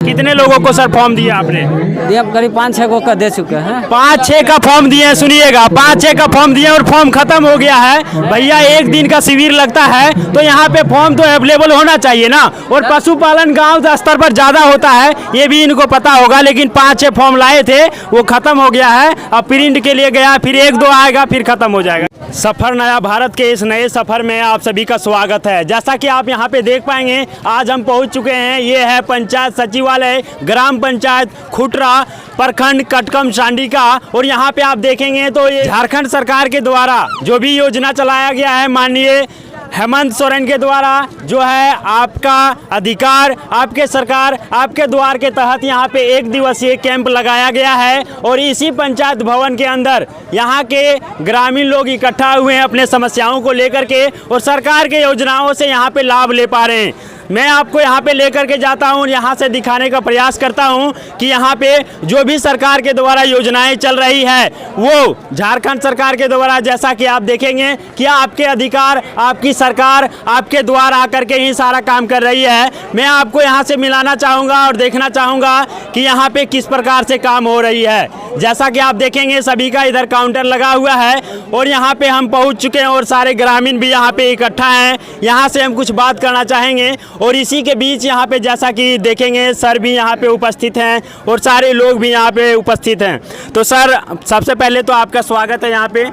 कितने लोगों को सर फॉर्म दिया आपने? दिया करीब 5-6 को का दे चुके हैं। 5-6 का फॉर्म दिए हैं। सुनिएगा, 5-6 का फॉर्म दिए और फॉर्म खत्म हो गया है। भैया एक दिन का शिविर लगता है तो यहाँ पे फॉर्म तो अवेलेबल होना चाहिए ना। और पशुपालन गांव स्तर पर ज्यादा होता है, ये भी इनको पता होगा। लेकिन 5-6 फॉर्म लाए थे, वो खत्म हो गया है। अब प्रिंट के लिए गया, फिर 1-2 आएगा, फिर खत्म हो जाएगा। सफर नया भारत के इस नए सफर में आप सभी का स्वागत है। जैसा कि आप यहाँ पे देख पाएंगे, आज हम पहुँच चुके हैं। ये है पंचायत सचिवालय, ग्राम पंचायत खुटरा, प्रखंड कटकम सांडी का। और यहाँ पे आप देखेंगे तो ये झारखंड सरकार के द्वारा जो भी योजना चलाया गया है, माननीय हेमंत सोरेन के द्वारा, जो है आपका अधिकार आपके सरकार आपके द्वार के तहत यहाँ पे 1 दिवसीय कैंप लगाया गया है। और इसी पंचायत भवन के अंदर यहाँ के ग्रामीण लोग इकट्ठा हुए हैं अपने समस्याओं को लेकर के, और सरकार के योजनाओं से यहाँ पे लाभ ले पा रहे हैं। मैं आपको यहाँ पे लेकर के जाता हूँ, यहाँ से दिखाने का प्रयास करता हूँ कि यहाँ पे जो भी सरकार के द्वारा योजनाएं चल रही है, वो झारखंड सरकार के द्वारा, जैसा कि आप देखेंगे कि आपके अधिकार आपकी सरकार आपके द्वार आकर के ही सारा काम कर रही है। मैं आपको यहाँ से मिलाना चाहूँगा और देखना चाहूँगा कि यहाँ पे किस प्रकार से काम हो रही है। जैसा कि आप देखेंगे सभी का इधर काउंटर लगा हुआ है और यहाँ पे हम पहुँच चुके हैं और सारे ग्रामीण भी यहाँ पे इकट्ठा हैं। यहाँ से हम कुछ बात करना चाहेंगे और इसी के बीच यहाँ पे जैसा कि देखेंगे सर भी यहाँ पे उपस्थित हैं और सारे लोग भी यहाँ पे उपस्थित हैं। तो सर, सबसे पहले तो आपका स्वागत है यहाँ पे।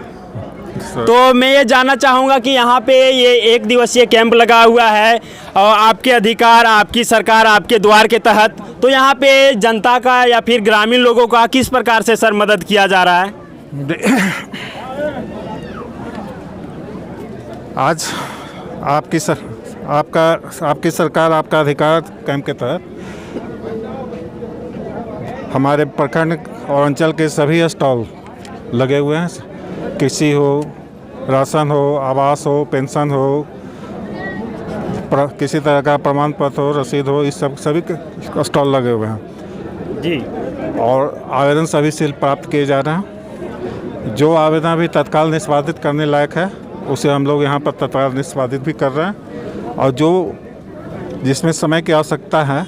तो मैं ये जानना चाहूँगा कि यहाँ पे ये 1 दिवसीय कैंप लगा हुआ है और आपके अधिकार आपकी सरकार आपके द्वार के तहत, तो यहाँ पे जनता का या फिर ग्रामीण लोगों का किस प्रकार से सर मदद किया जा रहा है? आज आपकी सरकार आपका अधिकार कैंप के तहत हमारे प्रखंड और अंचल के सभी स्टॉल लगे हुए हैं। कृषि हो, राशन हो, आवास हो, पेंशन हो, किसी तरह का प्रमाण पत्र हो, रसीद हो, इस सब सभी के स्टॉल लगे हुए हैं जी। और आवेदन सभी से प्राप्त किए जा रहे हैं। जो आवेदन अभी तत्काल निष्पादित करने लायक है, उसे हम लोग यहाँ पर तत्काल निष्पादित भी कर रहे हैं। और जो जिसमें समय की आवश्यकता है,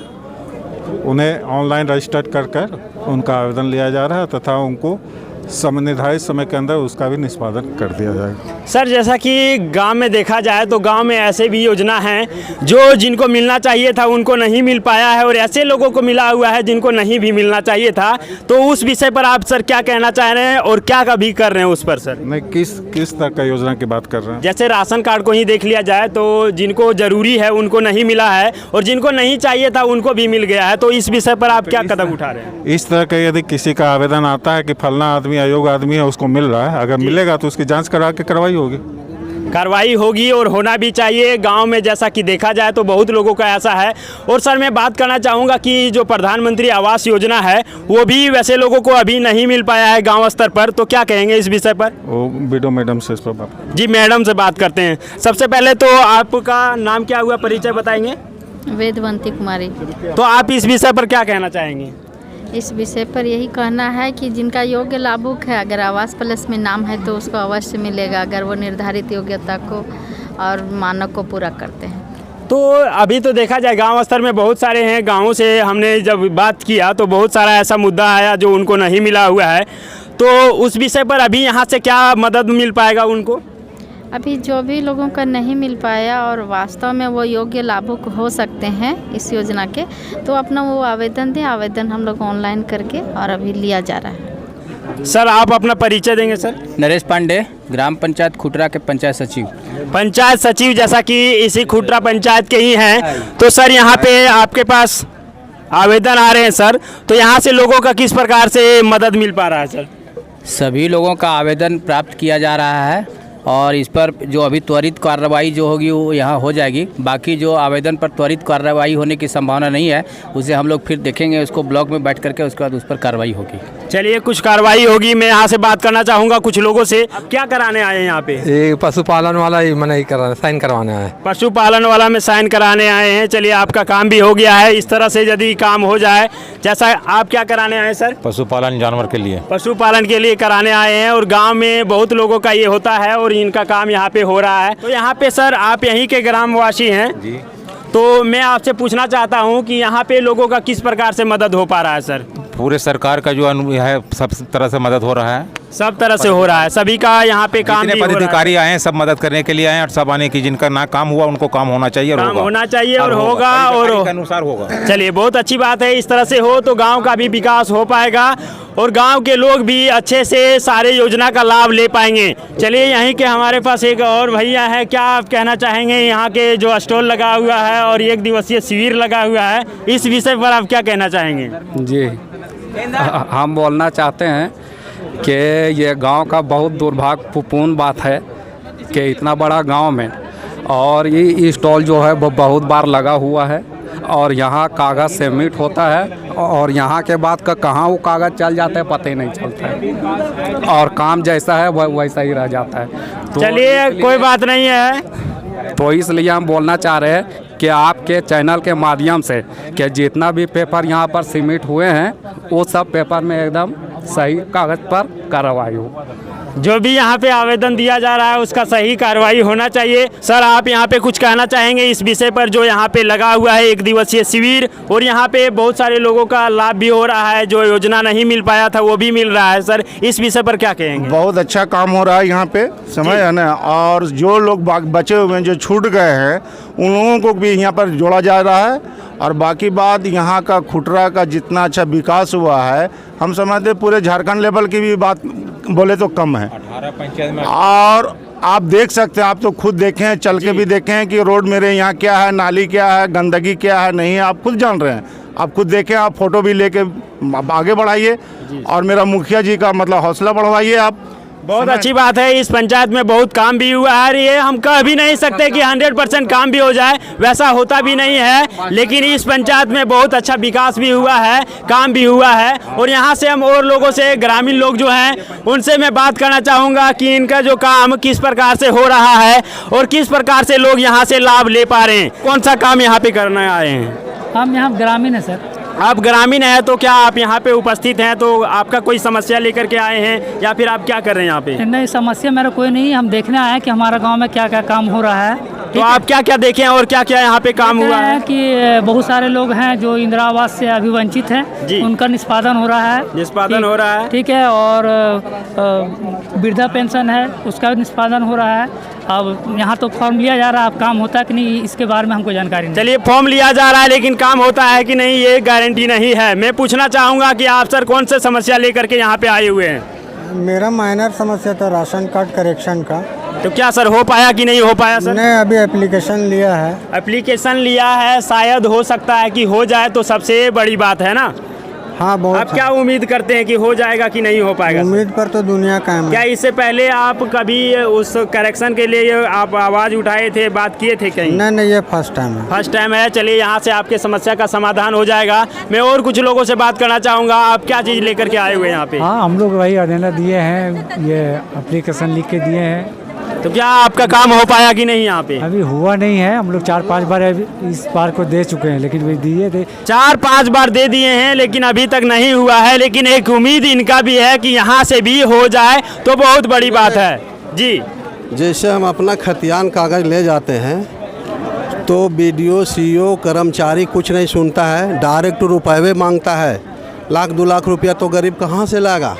उन्हें ऑनलाइन रजिस्टर कर उनका आवेदन लिया जा रहा है तथा उनको निर्धारित समय के अंदर उसका भी निष्पादन कर दिया जाएगा। सर, जैसा कि गांव में देखा जाए तो गांव में ऐसे भी योजना हैं जो जिनको मिलना चाहिए था उनको नहीं मिल पाया है, और ऐसे लोगों को मिला हुआ है जिनको नहीं भी मिलना चाहिए था। तो उस विषय पर आप सर क्या कहना चाह रहे हैं और क्या कभी कर रहे हैं उस पर सर? नहीं, किस तरह का योजना की बात कर रहे हैं? जैसे राशन कार्ड को ही देख लिया जाए तो जिनको जरूरी है उनको नहीं मिला है और जिनको नहीं चाहिए था उनको भी मिल गया है। तो इस विषय पर आप क्या कदम उठा रहे हैं? इस तरह का यदि किसी का आवेदन आता है कि फलना आदमी अयोग्य आदमी है, उसको मिल रहा है, अगर मिलेगा तो उसकी जांच करा के कार्रवाई होगी और होना भी चाहिए। गांव में जैसा कि देखा जाए तो बहुत लोगों का ऐसा है। और सर, मैं बात करना चाहूँगा कि जो प्रधानमंत्री आवास योजना है वो भी वैसे लोगों को अभी नहीं मिल पाया है गांव स्तर पर, तो क्या कहेंगे इस विषय पर? वो वीडियो मैडम से इस पर बात। जी, मैडम से बात करते हैं। सबसे पहले तो आपका नाम क्या हुआ, परिचय बताएंगे? वेदवंती कुमारी। तो आप इस विषय पर क्या कहना चाहेंगे? इस विषय पर यही कहना है कि जिनका योग्य लाभुक है, अगर आवास प्लस में नाम है तो उसको अवश्य मिलेगा, अगर वो निर्धारित योग्यता को और मानक को पूरा करते हैं। तो अभी तो देखा जाए गांव स्तर में बहुत सारे हैं। गाँव से हमने जब बात किया तो बहुत सारा ऐसा मुद्दा आया जो उनको नहीं मिला हुआ है। तो उस विषय पर अभी यहाँ से क्या मदद मिल पाएगा उनको? अभी जो भी लोगों का नहीं मिल पाया और वास्तव में वो योग्य लाभुक हो सकते हैं इस योजना के, तो अपना वो आवेदन दें। आवेदन हम लोग ऑनलाइन करके और अभी लिया जा रहा है। सर, आप अपना परिचय देंगे सर? नरेश पांडे, ग्राम पंचायत खुटरा के पंचायत सचिव। पंचायत सचिव, जैसा कि इसी खुटरा पंचायत के ही हैं। तो सर, यहाँ पे आपके पास आवेदन आ रहे हैं सर, तो यहाँ से लोगों का किस प्रकार से मदद मिल पा रहा है सर? सभी लोगों का आवेदन प्राप्त किया जा रहा है और इस पर जो अभी त्वरित कार्रवाई जो होगी वो यहाँ हो जाएगी। बाकी जो आवेदन पर त्वरित कार्रवाई होने की संभावना नहीं है, उसे हम लोग फिर देखेंगे, उसको ब्लॉक में बैठ करके उसके बाद उस पर कार्रवाई होगी। चलिए, कुछ कार्रवाई होगी। मैं यहाँ से बात करना चाहूँगा कुछ लोगों से। अब क्या कराने आए हैं यहाँ पे? ये पशुपालन वाला ही मैंने साइन करवाने आए। पशुपालन वाला में साइन कराने आए हैं। चलिए, आपका काम भी हो गया है। इस तरह से यदि काम हो जाए, जैसा आप क्या कराने आए सर? पशुपालन जानवर के लिए, पशुपालन के लिए कराने आए हैं। और गांव में बहुत लोगों का ये होता है और इनका काम यहाँ पे हो रहा है। तो यहाँ पे सर, आप यहीं के ग्रामवासी हैं जी। तो मैं आपसे पूछना चाहता हूँ कि यहाँ पे लोगों का किस प्रकार से मदद हो पा रहा है सर? पूरे सरकार का जो है सब तरह से मदद हो रहा है, सब तरह से हो रहा है, सभी का यहाँ पे काम जितने भी हो रहा है। पदाधिकारी आए हैं सब मदद करने के लिए आए हैं और सब आने की जिनका ना काम हुआ उनको काम होना चाहिए और काम होगा। होना चाहिए और होगा और तरीके के अनुसार होगा। चलिए बहुत अच्छी बात है, इस तरह से हो तो गांव का भी विकास हो पाएगा और गांव के लोग भी अच्छे से सारे योजना का लाभ ले पाएंगे। चलिए यहीं के हमारे पास एक और भैया है, क्या आप कहना चाहेंगे? यहाँ के जो स्टॉल लगा हुआ है और 1 दिवसीय शिविर लगा हुआ है, इस विषय पर आप क्या कहना चाहेंगे? जी, हम बोलना चाहते हैं कि ये गांव का बहुत दुर्भाग्यपूर्ण बात है कि इतना बड़ा गांव में और ये स्टॉल जो है वो बहुत बार लगा हुआ है और यहाँ कागज़ सबमिट होता है और यहाँ के बाद का कहाँ वो कागज़ चल जाता है पता ही नहीं चलता है और काम जैसा है वह वैसा ही रह जाता है। तो चलिए कोई बात नहीं है। तो इसलिए हम बोलना चाह रहे हैं कि आपके चैनल के माध्यम से कि जितना भी पेपर यहाँ पर सबमिट हुए हैं वो सब पेपर में एकदम सही कागज़ पर कार्रवाई हो। जो भी यहाँ पे आवेदन दिया जा रहा है उसका सही कार्रवाई होना चाहिए। सर आप यहाँ पे कुछ कहना चाहेंगे इस विषय पर जो यहाँ पे लगा हुआ है 1 दिवसीय शिविर और यहाँ पे बहुत सारे लोगों का लाभ भी हो रहा है, जो योजना नहीं मिल पाया था वो भी मिल रहा है। सर इस विषय पर क्या कहेंगे? बहुत अच्छा काम हो रहा है यहाँ पे, समझ है ना। और जो लोग बचे हुए हैं जो छूट गए हैं उन लोगों को भी यहाँ पर जोड़ा जा रहा है। और बाकी बात यहाँ का खुटरा का जितना अच्छा विकास हुआ है हम समझते पूरे झारखंड लेवल की भी बात बोले तो कम है। 18 पंचायत में और आप देख सकते हैं, आप तो खुद देखें हैं, चल के भी देखें हैं कि रोड मेरे यहाँ क्या है, नाली क्या है, गंदगी क्या है, नहीं है, आप खुद जान रहे हैं। आप खुद देखें, आप फोटो भी लेके आगे बढ़ाइए और मेरा मुखिया जी का मतलब हौसला बढ़वाइए आप। बहुत अच्छी बात है, इस पंचायत में बहुत काम भी हुआ है। ये हम कह भी नहीं सकते कि 100% काम भी हो जाए, वैसा होता भी नहीं है, लेकिन इस पंचायत में बहुत अच्छा विकास भी हुआ है, काम भी हुआ है। और यहाँ से हम और लोगों से, ग्रामीण लोग जो हैं उनसे मैं बात करना चाहूँगा कि इनका जो काम किस प्रकार से हो रहा है और किस प्रकार से लोग यहाँ से लाभ ले पा रहे हैं। कौन सा काम यहाँ पे करने आए हैं? हम यहाँ ग्रामीण है सर। आप ग्रामीण हैं तो क्या आप यहाँ पे उपस्थित हैं तो आपका कोई समस्या लेकर के आए हैं या फिर आप क्या कर रहे हैं यहाँ पे? नहीं, समस्या मेरा कोई नहीं, हम देखने आए हैं कि हमारा गांव में क्या क्या काम हो रहा है। तो आप क्या क्या देखें और क्या क्या यहाँ पे काम हुआ है? कि बहुत सारे लोग हैं जो इंदिरा आवास से अभी वंचित हैं, उनका निष्पादन हो रहा है। निष्पादन हो रहा है, ठीक है। और वृद्धा पेंशन है उसका भी निष्पादन हो रहा है। अब यहाँ तो फॉर्म लिया जा रहा है, अब काम होता है कि नहीं इसके बारे में हमको जानकारी नहीं। चलिए फॉर्म लिया जा रहा है लेकिन काम होता है कि नहीं ये गारंटी नहीं है। मैं पूछना चाहूँगा कि आप सर कौन से समस्या लेकर के यहाँ पे आए हुए हैं? मेरा माइनर समस्या था राशन कार्ड करेक्शन का। तो क्या सर हो पाया कि नहीं हो पाया सर? मैंने अभी एप्लीकेशन लिया है। एप्लीकेशन लिया है, शायद हो सकता है कि हो जाए तो सबसे बड़ी बात है ना। हाँ बहुत। आप क्या उम्मीद करते हैं कि हो जाएगा कि नहीं हो पाएगा? उम्मीद पर तो दुनिया कायम है। क्या इससे पहले आप कभी उस करेक्शन के लिए आप आवाज़ उठाए थे, बात किए थे कहीं? नहीं, ये फर्स्ट टाइम है। फर्स्ट टाइम है। चलिए यहाँ से आपके समस्या का समाधान हो जाएगा। मैं और कुछ लोगों से बात करना चाहूँगा। आप क्या चीज़ लेकर के आए हुए हैं यहाँ पे? हाँ, हम लोग वही आवेदन दिए हैं, ये एप्लीकेशन लिख के दिए हैं। तो क्या आपका काम हो पाया कि नहीं यहाँ पे? अभी हुआ नहीं है, हम लोग 4-5 बार इस बार को दे चुके हैं लेकिन वे दिए थे 4-5 बार दे दिए हैं लेकिन अभी तक नहीं हुआ है। लेकिन एक उम्मीद इनका भी है कि यहाँ से भी हो जाए तो बहुत बड़ी बात है जी। जैसे हम अपना खतियान कागज़ ले जाते हैं तो BDO CO कर्मचारी कुछ नहीं सुनता है, डायरेक्ट रुपये मांगता है। 1-2 लाख रुपया तो गरीब कहाँ से लाएगा?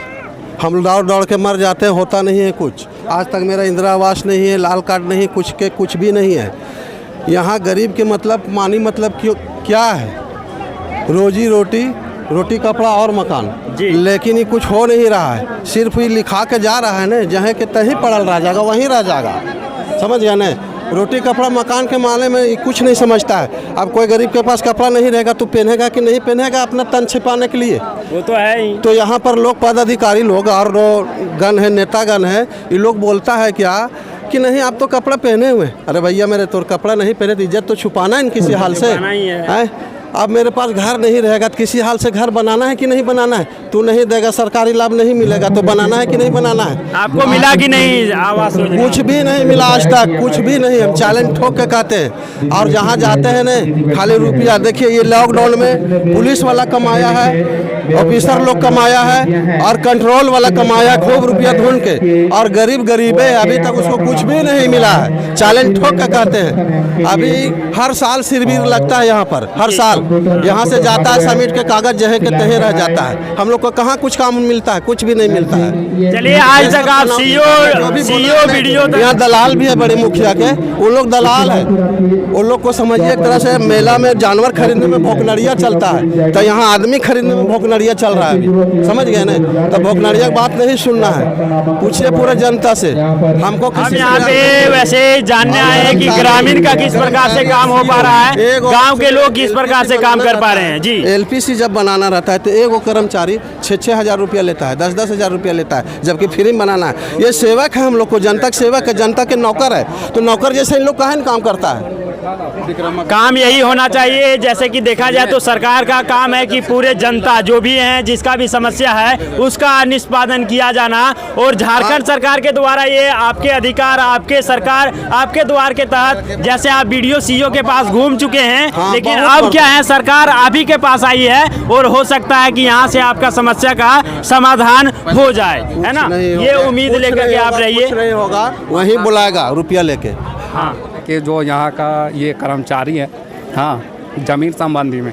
हम दौड़ के मर जाते हैं, होता नहीं है कुछ। आज तक मेरा इंदिरा आवास नहीं है, लाल कार्ड नहीं, कुछ भी नहीं है। यहाँ गरीब के मतलब मानी मतलब क्या है? रोजी रोटी कपड़ा और मकान, लेकिन ये कुछ हो नहीं रहा है। सिर्फ ये लिखा के जा रहा है ना, जहाँ के तहीं पड़ल रह जाएगा वहीं रह जाएगा, समझ गया ना। रोटी कपड़ा मकान के मामले में ये कुछ नहीं समझता है। अब कोई गरीब के पास कपड़ा नहीं रहेगा तो पहनेगा कि नहीं पहनेगा अपना तन छिपाने के लिए? वो तो है ही। तो यहाँ पर लोग पदाधिकारी लोग और गण है, नेतागण है, ये लोग बोलता है क्या कि नहीं आप तो कपड़ा पहने हुए। अरे भैया मेरे तो कपड़ा नहीं पहने तो इज्जत तो छुपाना है किसी हाल से है। अब मेरे पास घर नहीं रहेगा तो किसी हाल से घर बनाना है कि नहीं बनाना है? तू नहीं देगा, सरकारी लाभ नहीं मिलेगा तो बनाना है कि नहीं बनाना है? आपको मिला कि नहीं आवास योजना? कुछ भी नहीं मिला आज तक, कुछ भी नहीं। हम चैलेंज ठोक के कहते हैं और जहाँ जाते हैं ना खाली रुपया। देखिए ये लॉकडाउन में पुलिस वाला कमाया है, ऑफिसर लोग कमाया है और कंट्रोल वाला कमाया खूब रुपया ढूंढ के, और गरीब है अभी तक उसको कुछ भी नहीं मिला है। चैलेंज ठोक के कहते हैं। अभी हर साल शिविर लगता है यहाँ पर, हर साल यहाँ से जाता है समिट के कागज जहे के तहे रह जाता है। हम लोग को कहाँ कुछ काम मिलता है? कुछ भी नहीं मिलता है। चलिए आज तक आप सीओ वीडियो यहाँ दलाल भी है बड़े मुखिया के, वो लोग दलाल है। वो लोग को समझिए एक तरह से मेला में जानवर खरीदने में भोकनरिया चलता है, तो यहाँ आदमी खरीदने में भोकनरिया चल रहा है अभी, समझ गए ना? तो भोकनरिया की बात नहीं सुनना है, पूछिए पूरे जनता से। हमको हम यहाँ पे वैसे जानने आए हैं कि ग्रामीण का किस प्रकार से काम हो पा रहा है, गांव के लोग किस प्रकार से काम कर पा रहे हैं। जी, LPC जब बनाना रहता है तो एक कर्मचारी 6-6 हज़ार रुपया लेता है, 10-10 हज़ार रुपया लेता है, जबकि फ्री में बनाना है। ये सेवक है, हम लोग को जनता के सेवक है, जनता के नौकर है। तो नौकर जैसे इन लोग काहे काम करता है? काम यही होना चाहिए। जैसे कि देखा जाए तो सरकार का काम है कि पूरे जनता जो भी है, जिसका भी समस्या है उसका निष्पादन किया जाना। और झारखंड सरकार के द्वारा ये आपके अधिकार, आपके सरकार, आपके द्वार के तहत जैसे आप BDO CO के पास घूम चुके हैं, लेकिन अब क्या है, सरकार आप ही के पास आई है और हो सकता है कि यहाँ से आपका समस्या का समाधान हो जाए, है ना? ये उम्मीद लेकर के आप रहिए। नहीं होगा वहीं बुलाएगा रुपया लेके। हाँ, कि जो यहाँ का ये कर्मचारी है, हाँ, जमीन संबंधी में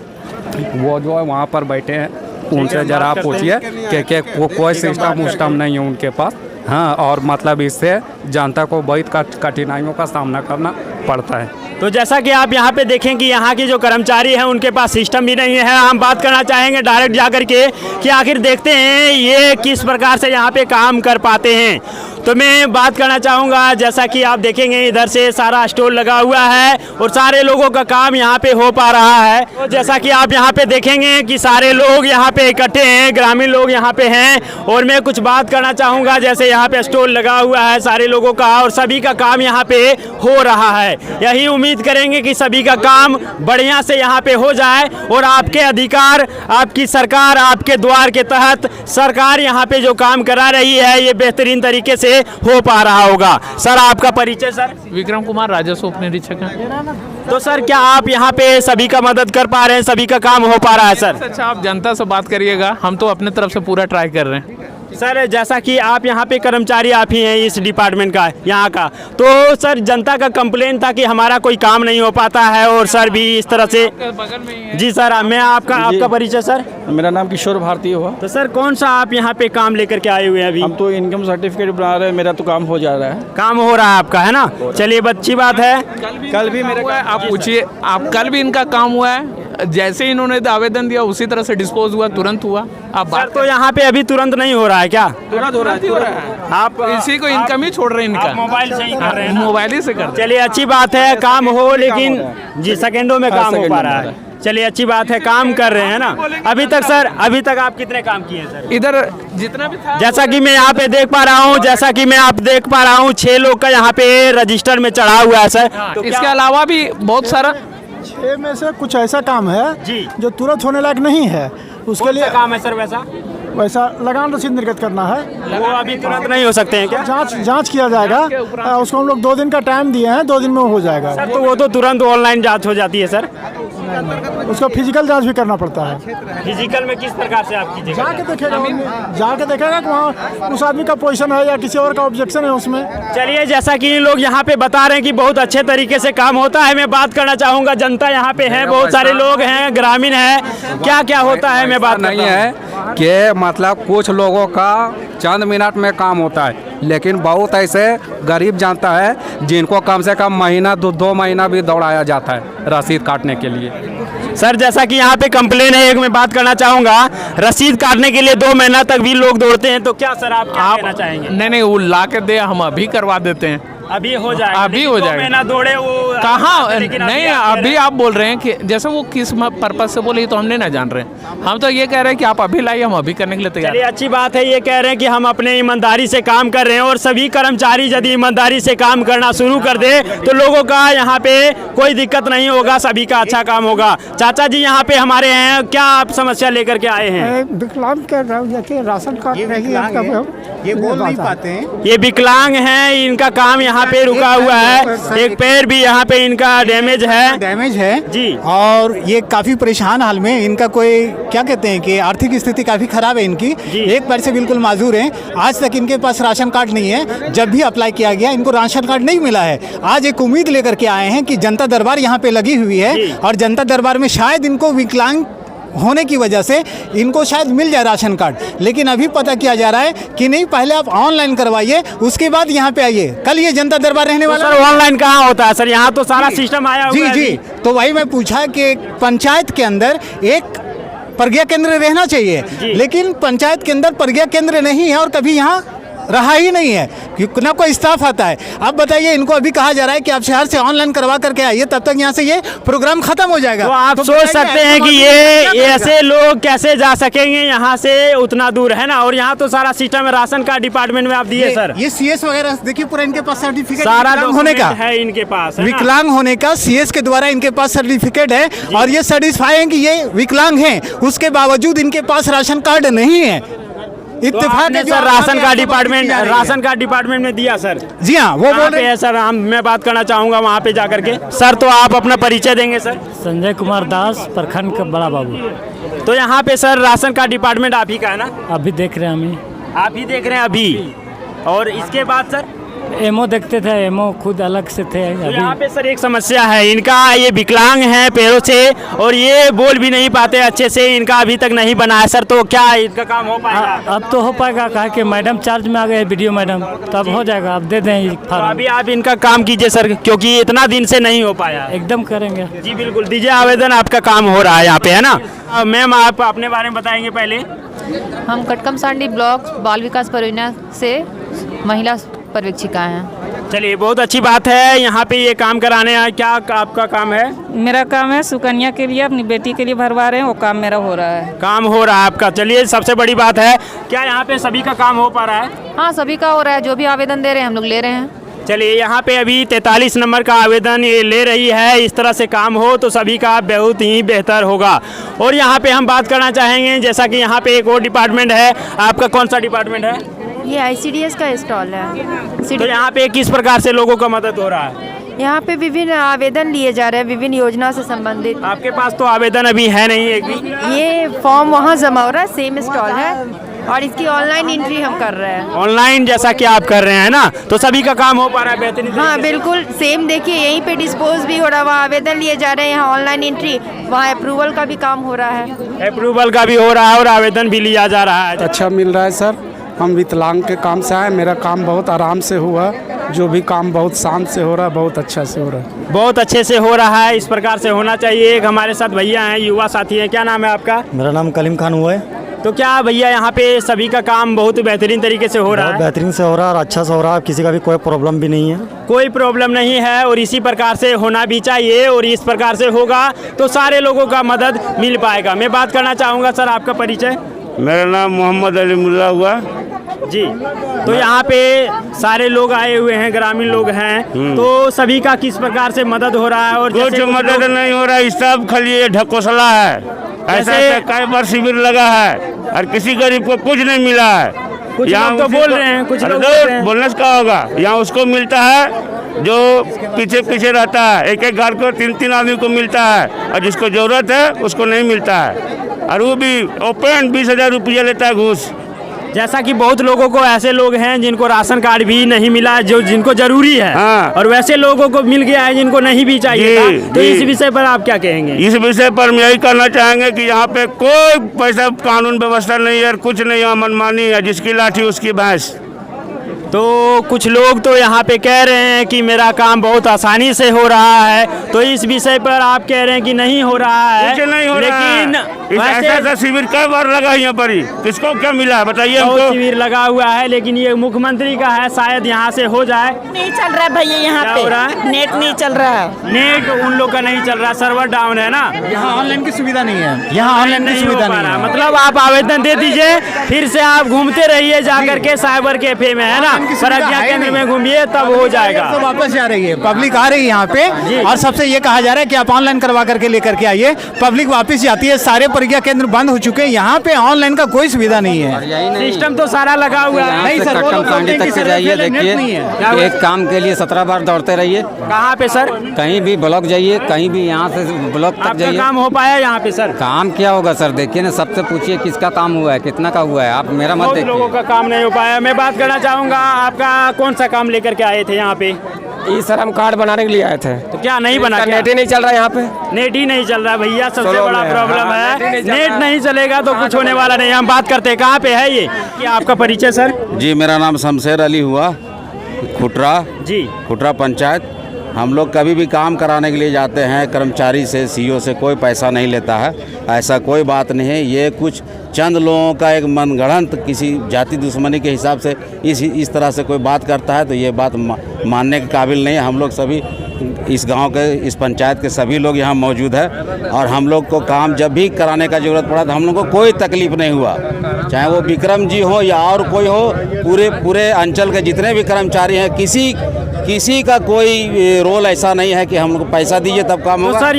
वो जो है वहाँ पर बैठे हैं, उनसे जरा आप पूछिए कि कोई सिस्टम उस्टम नहीं है उनके पास। हाँ, और मतलब इससे जनता को बहुत कठिनाइयों का सामना करना पड़ता है। तो जैसा कि आप यहाँ पे देखें कि यहाँ के जो कर्मचारी हैं उनके पास सिस्टम भी नहीं है। हम बात करना चाहेंगे डायरेक्ट जाकर के कि आखिर देखते हैं ये किस प्रकार से यहाँ पे काम कर पाते हैं। तो मैं बात करना चाहूँगा, जैसा कि आप देखेंगे इधर से सारा स्टॉल लगा हुआ है और सारे लोगों का काम यहाँ पे हो पा रहा है। तो जैसा कि आप यहाँ पे देखेंगे कि सारे लोग यहाँ पे इकट्ठे हैं, ग्रामीण लोग यहाँ पे हैं। और मैं कुछ बात करना चाहूँगा, जैसे यहाँ पे स्टॉल लगा हुआ है सारे लोगों का और सभी का काम यहाँ पे हो रहा है। यही उम्मीद करेंगे कि सभी का काम बढ़िया से यहाँ पे हो जाए और आपके अधिकार, आपकी सरकार, आपके द्वार के तहत सरकार यहाँ पे जो काम करा रही है ये बेहतरीन तरीके से हो पा रहा होगा। सर, आपका परिचय? सर, विक्रम कुमार, राजस्व उप निरीक्षक हैं। तो सर, क्या आप यहाँ पे सभी का मदद कर पा रहे हैं, सभी का काम हो पा रहा है? सर, अच्छा, आप जनता से बात करिएगा, हम तो अपने तरफ से पूरा ट्राई कर रहे हैं। सर, जैसा कि आप यहाँ पे कर्मचारी आप ही हैं इस डिपार्टमेंट का, यहाँ का, तो सर जनता का कंप्लेन था कि हमारा कोई काम नहीं हो पाता है और सर भी इस तरह से। जी सर, मैं आपका परिचय? सर, मेरा नाम किशोर भारती हुआ। तो सर, कौन सा आप यहाँ पे काम लेकर के आए हुए हैं अभी? हम तो इनकम सर्टिफिकेट बना रहे हैं, मेरा तो काम हो जा रहा है। काम हो रहा है आपका, है ना? चलिए, अच्छी बात है। कल भी मेरा, आप पूछिए, आप कल भी इनका काम हुआ है। जैसे इन्होंने आवेदन दिया उसी तरह से डिस्पोज हुआ, तुरंत हुआ। आप बात तो यहाँ पे अभी तुरंत नहीं हो रहा है क्या? तुरंत हो रहा है। आप इसी को इनकम ही छोड़ रहे हैं, इनका मोबाइल से ही कर रहे हैं, मोबाइल ही से कर। चलिए, अच्छी बात है, काम हो, लेकिन जी सेकंडों में काम हो पा रहा है। चलिए, अच्छी बात है, काम कर रहे हैं ना। अभी तक सर, अभी तक आप कितने काम किए सर? इधर जितना भी था, जैसा कि मैं यहाँ पे देख पा रहा हूँ, 6 लोग का यहाँ पे रजिस्टर में चढ़ा हुआ है सर। तो इसके अलावा भी बहुत सारा 6 में से कुछ ऐसा काम है जी जो तुरंत होने लायक नहीं है। उसके लिए काम है सर वैसा लगान रसीद निर्गत करना है, वो अभी तुरंत नहीं हो सकते हैं क्या? जांच किया जाएगा, उसको हम लोग 2 दिन का टाइम दिए हैं, 2 दिन में हो जाएगा सर। तो वो तो तुरंत ऑनलाइन जांच हो जाती है सर। उसका फिजिकल जांच भी करना पड़ता है। फिजिकल में किस प्रकार से आप कीजिएगा? जाके देखेगा कि वहाँ उस आदमी का पोजीशन है या किसी और का ऑब्जेक्शन है उसमें। चलिए, जैसा कि लोग यहाँ पे बता रहे हैं कि बहुत अच्छे तरीके से काम होता है, मैं बात करना चाहूँगा, जनता यहाँ पे है, बहुत सारे लोग हैं, ग्रामीण है, क्या क्या होता है मैं बात नहीं है कि मतलब कुछ लोगों का चंद मिनट में काम होता है, लेकिन बहुत ऐसे गरीब जनता है जिनको कम से कम महीना 2 महीना भी दौड़ाया जाता है रसीद काटने के लिए। सर, जैसा कि यहाँ पे कंप्लेन है, एक मैं बात करना चाहूँगा, रसीद काटने के लिए 2 महीना तक भी लोग दौड़ते हैं, तो क्या सर आप क्या कहना चाहेंगे? नहीं, वो ला के दे, हम अभी करवा देते हैं। अभी हो जाएगा, अभी हो जाएगा। महीना दौड़े वो कहाँ लेकिन नहीं, अभी आप बोल रहे हैं कि जैसे वो किस पर्पज से बोले तो हमने ना जान रहे हैं। हम तो ये कह रहे हैं कि आप अभी लाइए, हम अभी करने के लिए तैयार। चलिए अच्छी बात है, ये कह रहे हैं कि हम अपने ईमानदारी से काम कर रहे हैं और सभी कर्मचारी यदि ईमानदारी से काम करना शुरू कर दे तो लोगों का यहाँ पे कोई दिक्कत नहीं होगा, सभी का अच्छा काम होगा। चाचा जी यहाँ पे हमारे हैं, क्या आप समस्या लेकर के आए हैं? विकलांग के राशन कार्ड ये बोल नहीं पाते हैं। ये विकलांग हैं, इनका काम यहाँ पे रुका हुआ है, एक पैर भी यहाँ पे इनका डैमेज है जी, और ये काफी परेशान हाल में, इनका कोई क्या कहते हैं कि आर्थिक स्थिति काफी खराब है इनकी, एक पैर से बिल्कुल माजूर हैं। आज तक इनके पास राशन कार्ड नहीं है, जब भी अप्लाई किया गया इनको राशन कार्ड नहीं मिला है। आज एक उम्मीद लेकर के आए हैं कि जनता दरबार यहाँ पे लगी हुई है और जनता दरबार में शायद इनको विकलांग होने की वजह से इनको शायद मिल जाए राशन कार्ड, लेकिन अभी पता किया जा रहा है कि नहीं, पहले आप ऑनलाइन करवाइए उसके बाद यहाँ पे आइए। कल ये जनता दरबार रहने वाला है। ऑनलाइन कहाँ होता है सर? यहाँ तो सारा सिस्टम आया हुआ है। जी, तो वही मैं पूछा कि पंचायत के अंदर एक प्रज्ञा केंद्र रहना चाहिए, लेकिन पंचायत के अंदर प्रज्ञा केंद्र नहीं है और कभी यहाँ रहा ही नहीं है, क्योंकि ना कोई स्टाफ आता है। अब बताइए, इनको अभी कहा जा रहा है कि आप शहर से ऑनलाइन करवा करके आइए, तब तक यहाँ से ये प्रोग्राम खत्म हो जाएगा। तो आप सोच सकते हैं कि ये ऐसे लोग कैसे जा सकेंगे यहाँ से, उतना दूर है ना। और यहाँ तो सारा सिस्टम है, राशन कार्ड डिपार्टमेंट में आप दिए सर, ये CS वगैरह देखिए पूरा इनके पास सर्टिफिकेट सारा होने का है, इनके पास विकलांग होने का CS के द्वारा इनके पास सर्टिफिकेट है और ये सर्टिफाई है कि ये विकलांग हैं, उसके बावजूद इनके पास राशन कार्ड नहीं है। इत्तेफाक है सर, राशन कार्ड डिपार्टमेंट में दिया सर। जी हाँ, वो बोल रहे हैं सर। मैं बात करना चाहूँगा वहाँ पे जाकर के। सर तो आप अपना परिचय देंगे सर? संजय कुमार दास, प्रखंड का बड़ा बाबू। तो यहाँ पे सर राशन कार्ड डिपार्टमेंट आप ही का है ना? अभी देख रहे हैं हमें। आप ही देख रहे हैं अभी? और इसके बाद सर एमओ देखते थे, एमओ खुद अलग से थे। तो यहाँ पे सर एक समस्या है, इनका ये विकलांग है पैरों से और ये बोल भी नहीं पाते अच्छे से, इनका अभी तक नहीं बना है सर। तो क्या इनका काम हो पाएगा? अब तो हो पाएगा, कहा कि मैडम चार्ज में आ गए, वीडियो मैडम, तब हो जाएगा। आप दे दें तो अभी आप इनका काम कीजिए सर, क्योंकि इतना दिन से नहीं हो पाया। एकदम करेंगे जी बिल्कुल, दीजिए आवेदन, आपका काम हो रहा है यहाँ पे, है ना। मैम आप अपने बारे में बताएंगे पहले। हम कटकमसांडी ब्लॉक बाल विकास परियोजना से महिला पर्यवेक्षिका हैं। चलिए बहुत अच्छी बात है, यहाँ पे ये काम कराने आए। क्या आपका काम है? मेरा काम है सुकन्या के लिए, अपनी बेटी के लिए भरवा रहे हैं, वो काम मेरा हो रहा है। काम हो रहा है आपका, चलिए सबसे बड़ी बात है। क्या यहाँ पे सभी का काम हो पा रहा है? हाँ, सभी का हो रहा है, जो भी आवेदन दे रहे हैं हम लोग ले रहे हैं। चलिए यहाँ पे अभी 43 नंबर का आवेदन ये ले रही है। इस तरह से काम हो तो सभी का बहुत ही बेहतर होगा। और यहाँ पे हम बात करना चाहेंगे, जैसा कि यहाँ पे एक और डिपार्टमेंट है, आपका कौन सा डिपार्टमेंट है? ये ICDS का स्टॉल है। तो यहाँ पे किस प्रकार से लोगों का मदद हो रहा है? यहाँ पे विभिन्न आवेदन लिए जा रहे हैं, विभिन्न योजना से संबंधित। आपके पास तो आवेदन अभी है नहीं एक भी? ये फॉर्म वहाँ जमा हो रहा है, सेम स्टॉल है और इसकी ऑनलाइन एंट्री हम कर रहे हैं। ऑनलाइन जैसा कि आप कर रहे हैं ना, तो सभी का काम हो पा रहा है बेहतरीन? हाँ बिल्कुल सेम, देखिए यहीं पे डिस्पोज भी हो रहा है, वहाँ आवेदन लिए जा रहे हैं, यहाँ ऑनलाइन एंट्री, वहाँ अप्रूवल का भी काम हो रहा है। अप्रूवल का भी हो रहा है और आवेदन भी लिया जा रहा है। अच्छा मिल रहा है सर। हम विकलांग के काम से आए, मेरा काम बहुत आराम से हुआ, जो भी काम बहुत शांत से हो रहा है, बहुत अच्छा से हो रहा है। बहुत अच्छे से हो रहा है, इस प्रकार से होना चाहिए। एक हमारे साथ भैया हैं, युवा साथी हैं। क्या नाम है आपका? मेरा नाम कलीम खान हुआ है। तो क्या भैया यहाँ पे सभी का काम बहुत बेहतरीन तरीके से हो रहा है? बेहतरीन से हो रहा है और अच्छा से हो रहा है, किसी का भी कोई प्रॉब्लम भी नहीं है। कोई प्रॉब्लम नहीं है और इसी प्रकार से होना भी चाहिए और इस प्रकार से होगा तो सारे लोगों का मदद मिल पाएगा। मैं बात करना चाहूँगा सर, आपका परिचय? मेरा नाम मोहम्मद अली मुल्ला हुआ जी। तो यहाँ पे सारे लोग आए हुए हैं, ग्रामीण लोग हैं, तो सभी का किस प्रकार से मदद हो रहा है? और कुछ मदद नहीं हो रहा है, सब खाली ये ढकोसला है। ऐसा कई बार शिविर लगा है और किसी गरीब को कुछ नहीं मिला है। कुछ लोग तो बोल रहे हैं, कुछ लोग बोलने से क्या होगा। यहाँ उसको मिलता है जो पीछे पीछे रहता है, एक एक घर को 3-3 आदमी को मिलता है और जिसको जरूरत है उसको नहीं मिलता है, और वो भी ओपन 20,000 रुपया लेता है घूस। जैसा कि बहुत लोगों को ऐसे लोग हैं जिनको राशन कार्ड भी नहीं मिला है, जो जिनको जरूरी है। हाँ। और वैसे लोगों को मिल गया है जिनको नहीं भी चाहिए था। तो इस विषय पर आप क्या कहेंगे? इस विषय पर हम यही कहना चाहेंगे कि यहाँ पे कोई पैसा कानून व्यवस्था नहीं है और कुछ नहीं है, मनमानी है, जिसकी लाठी उसकी भैंस। तो कुछ लोग तो यहाँ पे कह रहे हैं कि मेरा काम बहुत आसानी से हो रहा है, तो इस विषय पर आप कह रहे हैं कि नहीं हो रहा है। कुछ नहीं हो लेकिन रहा है। ऐसा शिविर कई बार लगा यहाँ पर ही, किसको क्या मिला है बताइए हमको। शिविर लगा हुआ है, लेकिन ये मुख्यमंत्री का है, शायद यहाँ से हो जाए। नहीं चल रहा है भैया यहाँ क्या पे हो रहा है? नेट नहीं चल रहा है। नेट उन लोग का नहीं चल रहा, सर्वर डाउन है ना। यहाँ ऑनलाइन की सुविधा नहीं है, यहाँ ऑनलाइन की सुविधा नहीं है। मतलब आप आवेदन दे दीजिए, फिर से आप घूमते रहिए जाकर के साइबर कैफे में, है ना, प्रज्ञा केंद्र में घूमिए, तब हो जाएगा। तो वापस जा रही है, पब्लिक आ रही है यहाँ पे, और सबसे ये कहा जा रहा है कि आप ऑनलाइन करवा करके लेकर के आइए। पब्लिक वापस जाती है, सारे प्रज्ञा केंद्र बंद हो चुके हैं, यहाँ पे ऑनलाइन का कोई सुविधा नहीं है। सिस्टम तो सारा लगा हुआ है। नहीं सर, तक से जाइए, देखिए एक काम के लिए 17 बार दौड़ते रहिए। कहाँ पे सर? कहीं भी ब्लॉक जाइए, कहीं भी यहाँ से ब्लॉक तक जाइए। काम हो पाया यहाँ पे सर? काम क्या होगा सर, देखिए ना, सबसे पूछिए किसका काम हुआ है, कितना का हुआ है, आप मेरा मत देखिए। लोगों का काम नहीं हो पाया। मैं बात करना चाहूँगा, आपका कौन सा काम लेकर के आए थे यहाँ पे? ई सर हम कार्ड बनाने के लिए आए थे। तो क्या नहीं बना? नेट ही नहीं चल रहा है यहाँ पे। नेट ही नहीं चल रहा भैया, सबसे बड़ा प्रॉब्लम है। नेट नहीं चलेगा तो कुछ होने वाला नहीं। हम बात करते हैं कहाँ पे है ये, क्या आपका परिचय सर? जी मेरा नाम शमशेर अली हुआ, खुटरा जी, खुटरा पंचायत। हम लोग कभी भी काम कराने के लिए जाते हैं, कर्मचारी से, सीओ से कोई पैसा नहीं लेता है, ऐसा कोई बात नहीं है। ये कुछ चंद लोगों का एक मनगढ़ंत किसी जाति दुश्मनी के हिसाब से इस तरह से कोई बात करता है, तो ये बात मानने के काबिल नहीं है। हम लोग सभी इस गांव के, इस पंचायत के सभी लोग यहाँ मौजूद है, और हम लोग को काम जब भी कराने का ज़रूरत पड़ा तो हम लोग को कोई तकलीफ़ नहीं हुआ, चाहे वो विक्रम जी हो या और कोई हो। पूरे अंचल के जितने भी कर्मचारी हैं, किसी का कोई रोल ऐसा नहीं है कि हम लोग पैसा दीजिए तब काम होगा। तो सर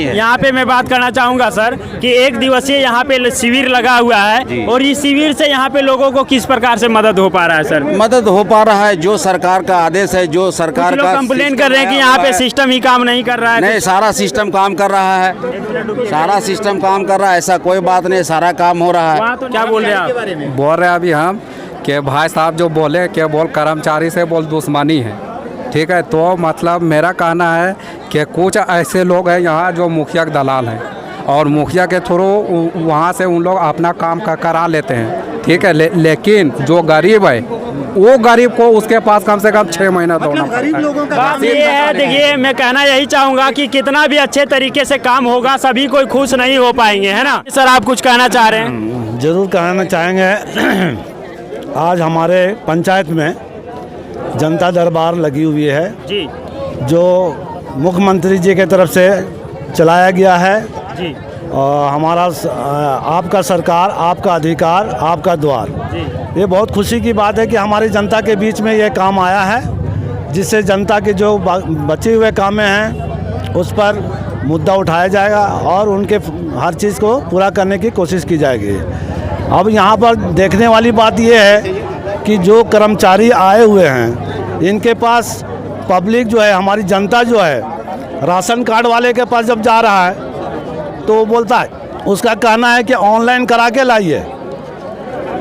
यहाँ पे मैं बात करना चाहूँगा सर कि एक दिवसीय यहाँ पे शिविर लगा हुआ है, और इस शिविर से यहाँ पे लोगों को किस प्रकार से मदद हो पा रहा है सर? मदद हो पा रहा है, जो सरकार का आदेश है, जो सरकार का कंप्लेन कर रहे हैं कि यहाँ पे सिस्टम ही काम नहीं कर रहा है। नहीं, सारा सिस्टम काम कर रहा है, सारा सिस्टम काम कर रहा है, ऐसा कोई बात नहीं, सारा काम हो रहा है। क्या बोल रहे हैं आप? बोल रहे हैं अभी हम कि भाई साहब जो बोले कि बोल कर्मचारी से बोल दुश्मनी है, ठीक है। तो मतलब मेरा कहना है कि कुछ ऐसे लोग हैं यहाँ जो मुखिया के दलाल हैं, और मुखिया के थ्रू वहाँ से उन लोग अपना काम करा लेते हैं, ठीक है। लेकिन जो गरीब है, वो गरीब को उसके पास कम से कम 6 महीना दौड़ना पड़ता है। बात ये है, देखिए मैं कहना यही चाहूँगा कि कितना भी अच्छे तरीके से काम होगा, सभी कोई खुश नहीं हो पाएंगे, है ना सर? आप कुछ कहना चाह रहे हैं? जरूर कहना चाहेंगे। आज हमारे पंचायत में जनता दरबार लगी हुई है जी, जो मुख्यमंत्री जी के तरफ से चलाया गया है जी। और हमारा आपका सरकार, आपका अधिकार, आपका द्वार जी। ये बहुत खुशी की बात है कि हमारी जनता के बीच में ये काम आया है, जिससे जनता के जो बचे हुए कामें हैं उस पर मुद्दा उठाया जाएगा और उनके हर चीज़ को पूरा करने की कोशिश की जाएगी। अब यहाँ पर देखने वाली बात ये है कि जो कर्मचारी आए हुए हैं, इनके पास पब्लिक जो है, हमारी जनता जो है, राशन कार्ड वाले के पास जब जा रहा है तो वो बोलता है, उसका कहना है कि ऑनलाइन करा के लाइए।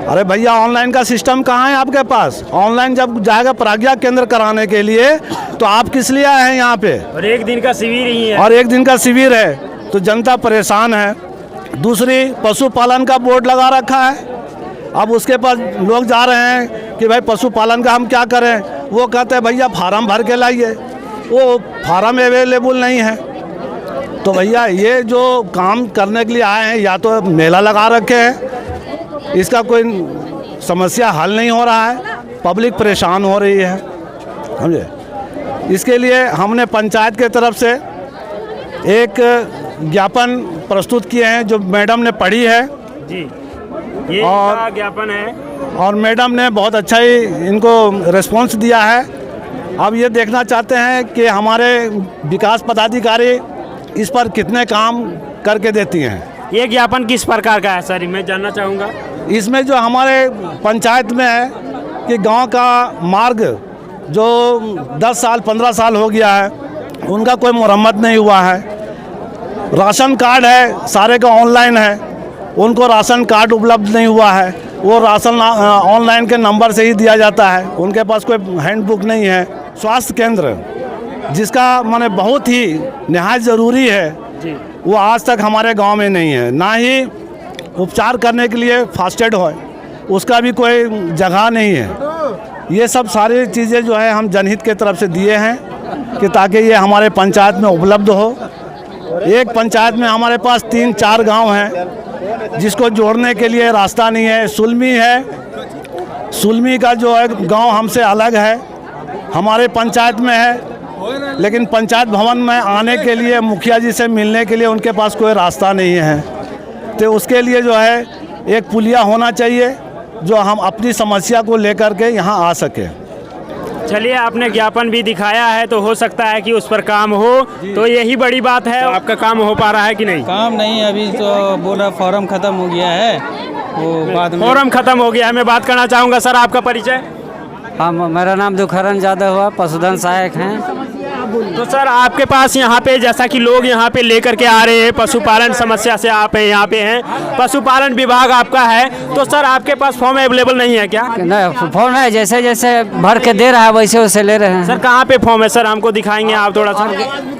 अरे भैया, ऑनलाइन का सिस्टम कहाँ है आपके पास? ऑनलाइन जब जाएगा प्रज्ञा केंद्र कराने के लिए तो आप किस लिए आए हैं यहाँ पे? और एक दिन का शिविर ही है, और एक दिन का शिविर है, तो जनता परेशान है। दूसरी, पशुपालन का बोर्ड लगा रखा है। अब उसके पास लोग जा रहे हैं कि भाई पशुपालन का हम क्या करें? वो कहते हैं भैया फार्म भर के लाइए, वो फार्म अवेलेबल नहीं है। तो भैया, ये जो काम करने के लिए आए हैं, या तो मेला लगा रखे हैं, इसका कोई समस्या हल नहीं हो रहा है, पब्लिक परेशान हो रही है, समझे। इसके लिए हमने पंचायत के तरफ से एक ज्ञापन प्रस्तुत किए हैं, जो मैडम ने पढ़ी है जी। ये और ज्ञापन है, और मैडम ने बहुत अच्छा ही इनको रिस्पॉन्स दिया है। अब ये देखना चाहते हैं कि हमारे विकास पदाधिकारी इस पर कितने काम करके देती हैं। ये ज्ञापन किस प्रकार का है सर, मैं जानना चाहूँगा। इसमें जो हमारे पंचायत में है कि गांव का मार्ग जो 10 साल 15 साल हो गया है, उनका कोई मरम्मत नहीं हुआ है। राशन कार्ड है, सारे का ऑनलाइन है, उनको राशन कार्ड उपलब्ध नहीं हुआ है। वो राशन ऑनलाइन के नंबर से ही दिया जाता है, उनके पास कोई हैंडबुक नहीं है। स्वास्थ्य केंद्र, जिसका माने बहुत ही निहायत ज़रूरी है, वो आज तक हमारे गांव में नहीं है। ना ही उपचार करने के लिए फास्ट एड हो, उसका भी कोई जगह नहीं है। ये सब सारी चीज़ें जो है हम जनहित के तरफ से दिए हैं कि ताकि ये हमारे पंचायत में उपलब्ध हो। एक पंचायत में हमारे पास 3-4 गांव हैं जिसको जोड़ने के लिए रास्ता नहीं है। सुलमी है, सुलमी का जो है गांव हमसे अलग है, हमारे पंचायत में है, लेकिन पंचायत भवन में आने के लिए मुखिया जी से मिलने के लिए उनके पास कोई रास्ता नहीं है। तो उसके लिए जो है एक पुलिया होना चाहिए जो हम अपनी समस्या को लेकर के यहाँ आ सके। चलिए, आपने ज्ञापन भी दिखाया है तो हो सकता है कि उस पर काम हो, तो यही बड़ी बात है। तो आपका काम हो पा रहा है कि नहीं? काम नहीं, अभी तो बोल रहा फॉर्म ख़त्म हो गया है, वो बाद में फॉर्म खत्म हो गया है। मैं बात करना चाहूँगा सर, आपका परिचय? हाँ, मेरा नाम दुखरन यादव हुआ, पशुधन सहायक हैं। तो सर, आपके पास यहाँ पे जैसा कि लोग यहाँ पे लेकर के आ रहे हैं, पशुपालन समस्या से आप यहाँ पे हैं, पशुपालन विभाग आपका है, तो सर आपके पास फॉर्म अवेलेबल नहीं है क्या? नहीं, फॉर्म है, जैसे जैसे भर के दे रहा है वैसे वैसे ले रहे हैं। सर कहाँ पे फॉर्म है सर, हमको दिखाएंगे आप थोड़ा सा?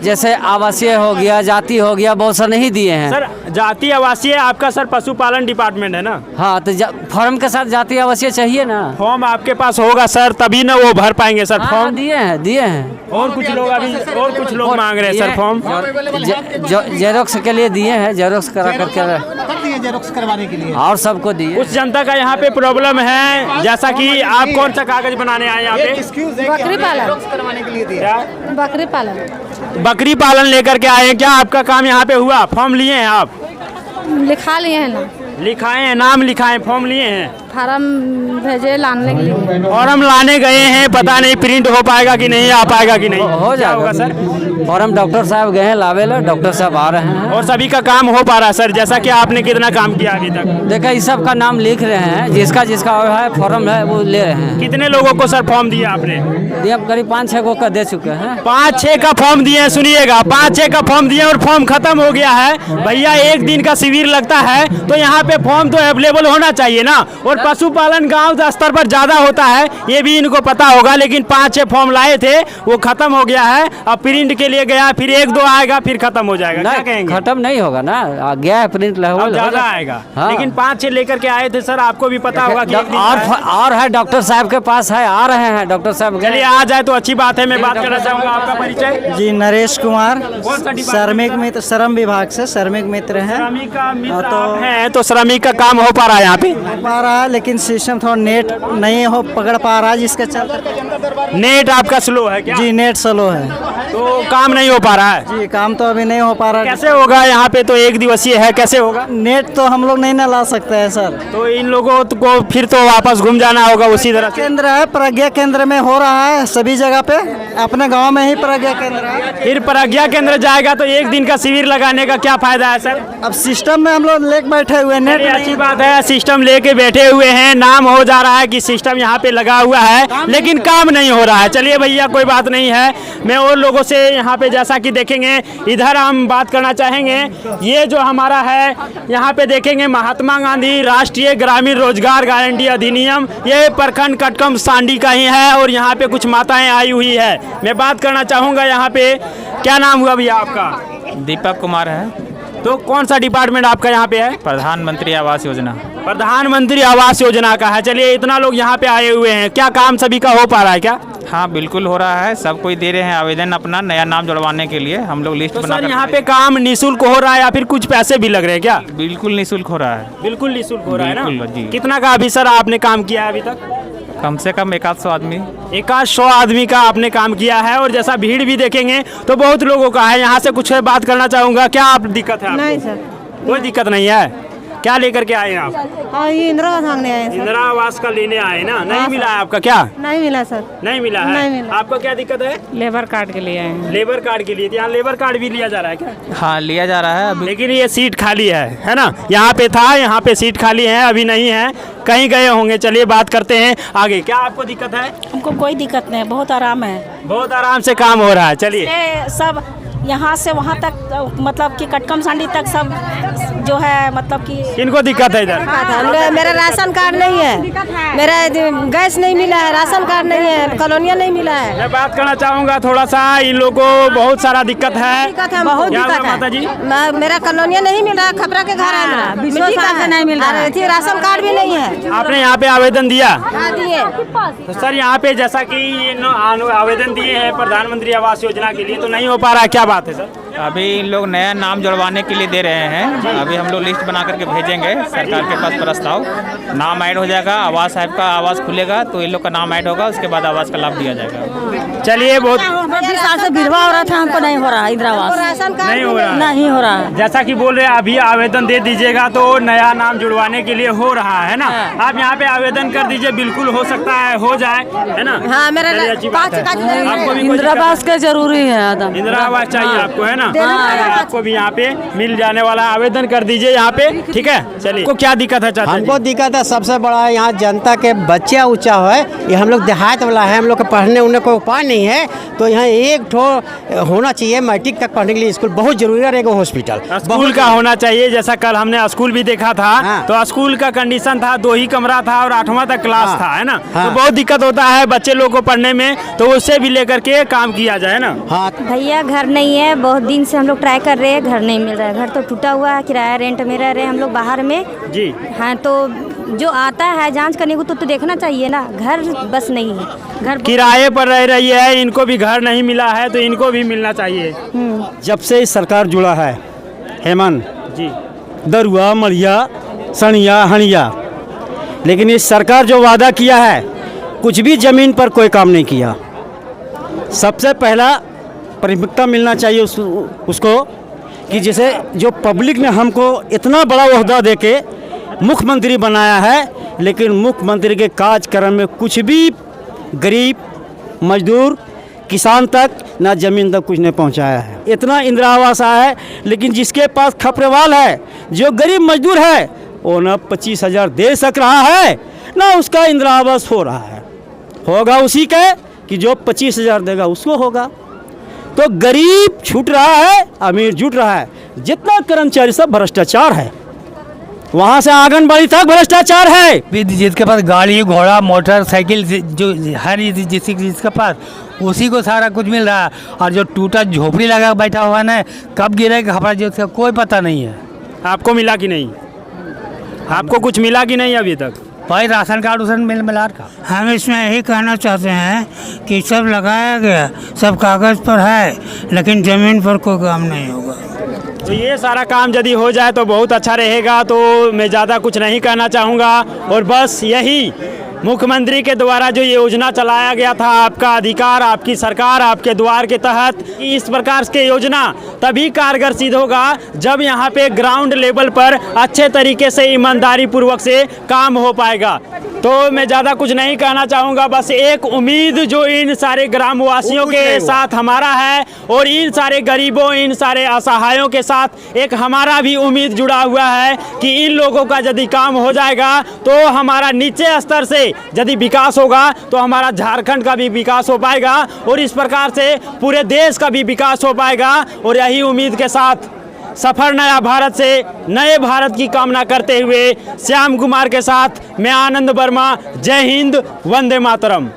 जैसे आवासीय हो गया, जाति हो गया, बहुत सा नहीं दिए हैं सर। जाति आवासीय आपका सर पशुपालन डिपार्टमेंट है ना? हाँ, तो फॉर्म के साथ जाति आवासीय चाहिए ना। फॉर्म आपके पास होगा सर, तभी ना वो भर पाएंगे सर फॉर्म। दिए हैं। और कुछ लोग अभी और कुछ लोग मांग रहे हैं सर फॉर्म। जेरोक्स के लिए दिए हैं, जेरोक्स करा करके जेरोक्स करवाने के लिए और सबको दिए। कुछ जनता का यहाँ पे प्रॉब्लम है, जैसा कि आप कौन सा कागज बनाने आए यहाँ पे? बकरी पालन करवाने के लिए दिया। बकरी पालन बकरी पालन लेकर के आए हैं क्या? आपका काम यहाँ पे हुआ? फॉर्म लिए हैं आप? लिखा लिए हैं ना? लिखाए हैं, नाम लिखाए, फॉर्म लिए हैं? फार्म भेजे लाने के लिए। फॉर्म लाने गए हैं, पता नहीं प्रिंट हो पाएगा कि नहीं, आ पाएगा कि नहीं? हो जाएगा सर। फॉर्म डॉक्टर साहब गए हैं लावे ला, डॉक्टर साहब आ रहे हैं और सभी का काम हो पा रहा है सर? जैसा कि आपने कितना काम किया अभी तक? देखा, इस सब का नाम लिख रहे हैं, जिसका जिसका है फॉर्म है वो ले रहे हैं। कितने लोगों को सर फॉर्म दिया आपने? दिया करीब 5-6 को का दे चुके हैं। 5-6 का फॉर्म दिए। सुनिएगा, 5-6 का फॉर्म दिए और फॉर्म खत्म हो गया है। भैया, एक दिन का शिविर लगता है तो यहाँ पे फॉर्म तो अवेलेबल होना चाहिए ना। और पशुपालन गांव स्तर पर ज्यादा होता है, ये भी इनको पता होगा, लेकिन 5-6 फॉर्म लाए थे, वो खत्म हो गया है। अब प्रिंट के लिए गया, फिर 1-2 आएगा, फिर खत्म हो जाएगा। क्या कहेंगे? खत्म नहीं होगा ना, आ गया है प्रिंट ज्यादा आएगा। हाँ। लेकिन 5-6 लेकर के आए थे सर, आपको भी पता होगा कि और है, डॉक्टर साहब के पास है, आ रहे हैं डॉक्टर साहब। चलिए, आ जाए तो अच्छी बात है। मैं बात करना चाहूँगा, आपका परिचय? जी, नरेश कुमार, श्रमिक मित्र, श्रम विभाग से श्रमिक मित्र हैं। श्रमिक का मित्र आप हैं, तो श्रमिक का काम हो पा रहा है यहाँ पे? हो पा रहा है, लेकिन सिस्टम थोड़ा नेट नहीं हो पकड़ पा रहा है, जिसके चलते। नेट आपका स्लो है क्या? जी, नेट स्लो है, तो काम नहीं हो पा रहा है। जी, काम तो अभी नहीं हो पा रहा है। कैसे होगा? यहाँ पे तो 1 दिवसीय है, कैसे होगा? नेट तो हम लोग नहीं ना ला सकते हैं सर। तो इन लोगों को फिर तो वापस घूम जाना होगा उसी तरह से। केंद्र है, प्रज्ञा केंद्र में हो रहा है सभी जगह पे, अपने गांव में ही प्रज्ञा केंद्र है। फिर प्रज्ञा केंद्र जाएगा तो 1 दिन का शिविर लगाने का क्या फायदा है सर? अब सिस्टम में हम लोग लेके बैठे हुए हैं, नेट अच्छी बात है, सिस्टम लेके बैठे हुए हैं, नाम हो जा रहा है कि सिस्टम यहाँ पे लगा हुआ है, लेकिन काम नहीं हो रहा है। चलिए भैया, कोई बात नहीं है, मैं और लोगों से यहाँ पे जैसा कि देखेंगे, इधर हम बात करना चाहेंगे। ये जो हमारा है, यहाँ पे देखेंगे महात्मा गांधी राष्ट्रीय ग्रामीण रोजगार गारंटी अधिनियम, ये प्रखंड कटकम सांडी का ही है और यहाँ पे कुछ माताएं आई हुई है। मैं बात करना चाहूँगा यहाँ पे, क्या नाम हुआ भैया आपका? दीपक कुमार है। तो कौन सा डिपार्टमेंट आपका यहाँ पे है? प्रधानमंत्री आवास योजना। प्रधानमंत्री आवास योजना का है। चलिए, इतना लोग यहाँ पे आए हुए हैं, क्या काम सभी का हो पा रहा है क्या? हाँ, बिल्कुल हो रहा है, सब कोई दे रहे हैं आवेदन अपना नया नाम जुड़वाने के लिए। हम लोग लिस्ट बना सर, यहाँ पे काम निःशुल्क हो रहा है या फिर कुछ पैसे भी लग रहे हैं क्या? बिल्कुल निःशुल्क हो रहा है। बिल्कुल निःशुल्क हो रहा है ना? जी। कितना का अभी सर आपने काम किया है अभी तक? कम से कम 100 आदमी। 100 आदमी का आपने काम किया है। और जैसा भीड़ भी देखेंगे तो बहुत लोगों का है। यहाँ से कुछ बात करना चाहूँगा, क्या आप दिक्कत है आपको? नहीं सर, कोई दिक्कत नहीं है। क्या लेकर के आए हैं आप? हाँ, ये इंदिरा आवास मांगने आए हैं सर। इंदिरा आवास का लेने आए ना? नहीं हाँ, मिला है आपका? क्या नहीं मिला सर? नहीं मिला है। नहीं मिला। आपको क्या दिक्कत है? लेबर कार्ड के लिए आए हैं। लेबर कार्ड के लिए? यहाँ लेबर कार्ड भी लिया जा रहा है क्या? हाँ, लिया जा रहा है अभी, लेकिन ये सीट खाली है ना? यहाँ पे था, यहाँ पे सीट खाली है, अभी नहीं है, कहीं गए होंगे। चलिए, बात करते हैं आगे। क्या आपको दिक्कत है? हमको कोई दिक्कत नहीं, बहुत आराम है, बहुत आराम से काम हो रहा है। चलिए, सब यहाँ से वहाँ तक, मतलब कि कटकम सांडी तक सब जो है मतलब कि किनको दिक्कत है इधर? मेरा राशन कार्ड नहीं है, मेरा गैस नहीं मिला है, राशन कार्ड नहीं है, कॉलोनिया नहीं मिला है। मैं बात करना चाहूँगा थोड़ा सा, इन लोगों को बहुत सारा दिक्कत है। बहुत दिक्कत है माता जी, मेरा कॉलोनिया नहीं मिल रहा, खपरा के घर है, मिट्टी का नहीं मिल रहा है, राशन कार्ड भी नहीं है। आपने यहाँ पे आवेदन दिया? हाँ दिए। तो सर यहाँ पे जैसा कि आवेदन दिए हैं प्रधानमंत्री आवास योजना के लिए, तो नहीं हो पा रहा है, क्या बात है सर? अभी इन लोग नया नाम जुड़वाने के लिए दे रहे हैं। अभी हम लोग लिस्ट बना करके भेजेंगे सरकार के पास प्रस्ताव, नाम ऐड हो जाएगा, आवास साहब का आवास खुलेगा तो इन लोग का नाम ऐड होगा, उसके बाद आवास का लाभ दिया जाएगा। चलिए, बहुत 20 साल से विधवा हो रहा था, हमको नहीं हो रहा इंदिरा आवास, नहीं हो रहा, नहीं हो रहा। जैसा कि बोल रहे हैं अभी आवेदन दे दीजिएगा तो नया नाम जुड़वाने के लिए हो रहा है ना। आप यहाँ पे आवेदन कर दीजिए, बिल्कुल हो सकता है हो जाए, है ना। हाँ, मेरा आपको भी इंदिरा आवास का जरूरी है, इंदिरा आवास चाहिए आपको, है ना। आपको भी यहाँ पे मिल जाने वाला, आवेदन कर दीजिए यहाँ पे, ठीक है। चलिए, को क्या दिक्कत है चाचा? हमको दिक्कत है सबसे बड़ा, यहाँ जनता के बच्चे ऊंचा है, ये हम लोग देहात वाला है, हम लोग के पढ़ने उन्हें कोई उपाय नहीं है, तो यहाँ एक ठो होना चाहिए मैट्रिक तक पढ़ने के लिए स्कूल बहुत जरूरी है, एक हॉस्पिटल स्कूल का होना चाहिए। जैसा कल हमने स्कूल भी देखा था, तो स्कूल का कंडीशन था 2 ही कमरा था और 8वां तक क्लास था, है ना। तो बहुत दिक्कत होता है बच्चे लोग को पढ़ने में, तो उससे भी लेकर के काम किया जाए ना। भैया घर नहीं है, बहुत दिन से हम लोग ट्राई कर रहे हैं, घर नहीं मिल रहा है, घर तो टूटा हुआ है, किराया रेंट में रह रहे हैं हम लोग बाहर में जी। हाँ, तो जो आता है जांच करने को तो देखना चाहिए ना, घर बस नहीं है, घर किराए पर रह रही है, इनको भी घर नहीं मिला है तो इनको भी मिलना चाहिए। जब से इस सरकार जुड़ा है, हेमंत जी, दरुआ मरिया सनिया हनिया, लेकिन इस सरकार जो वादा किया है कुछ भी ज़मीन पर कोई काम नहीं किया। सबसे पहला प्राथमिकता मिलना चाहिए उसको कि जैसे जो पब्लिक ने हमको इतना बड़ा ओहदा देके मुख्यमंत्री बनाया है, लेकिन मुख्यमंत्री के कार्यक्रम में कुछ भी गरीब मजदूर किसान तक ना ज़मीन तक कुछ नहीं पहुंचाया है। इतना इंदिरा आवास आया है, लेकिन जिसके पास खपरेवाल है, जो गरीब मजदूर है, वो ना 25,000 दे सक रहा है, ना उसका इंदिरा आवास हो रहा है। होगा उसी का कि जो 25,000 देगा उसको होगा। तो गरीब छूट रहा है, अमीर जुट रहा है। जितना कर्मचारी सब भ्रष्टाचार है, वहाँ से आंगनबाड़ी तक भ्रष्टाचार है। जिसके पास गाड़ी घोड़ा मोटरसाइकिल जो हर जिसके पास, उसी को सारा कुछ मिल रहा है, और जो टूटा झोपड़ी लगा बैठा हुआ है, कब गिरेगा खबर जिसका कोई पता नहीं है। आपको मिला कि नहीं? आपको कुछ मिला कि नहीं अभी तक? भाई राशन कार्ड उसन मिलार का हम इसमें यही कहना चाहते हैं कि सब लगाया गया, सब कागज़ पर है, लेकिन ज़मीन पर कोई काम नहीं होगा। तो ये सारा काम यदि हो जाए तो बहुत अच्छा रहेगा। तो मैं ज़्यादा कुछ नहीं कहना चाहूँगा, और बस यही मुख्यमंत्री के द्वारा जो योजना चलाया गया था, आपका अधिकार आपकी सरकार आपके द्वार के तहत, इस प्रकार के योजना तभी कारगर सिद्ध होगा जब यहाँ पे ग्राउंड लेवल पर अच्छे तरीके से ईमानदारी पूर्वक से काम हो पाएगा। तो मैं ज़्यादा कुछ नहीं कहना चाहूँगा, बस एक उम्मीद जो इन सारे ग्रामवासियों के साथ हमारा है, और इन सारे गरीबों, इन सारे असहायों के साथ एक हमारा भी उम्मीद जुड़ा हुआ है कि इन लोगों का यदि काम हो जाएगा तो हमारा नीचे स्तर से यदि विकास होगा तो हमारा झारखंड का भी विकास हो पाएगा, और इस प्रकार से पूरे देश का भी विकास हो पाएगा। और यही उम्मीद के साथ सफर नया भारत से नए भारत की कामना करते हुए श्याम कुमार के साथ मैं आनंद वर्मा, जय हिंद, वंदे मातरम।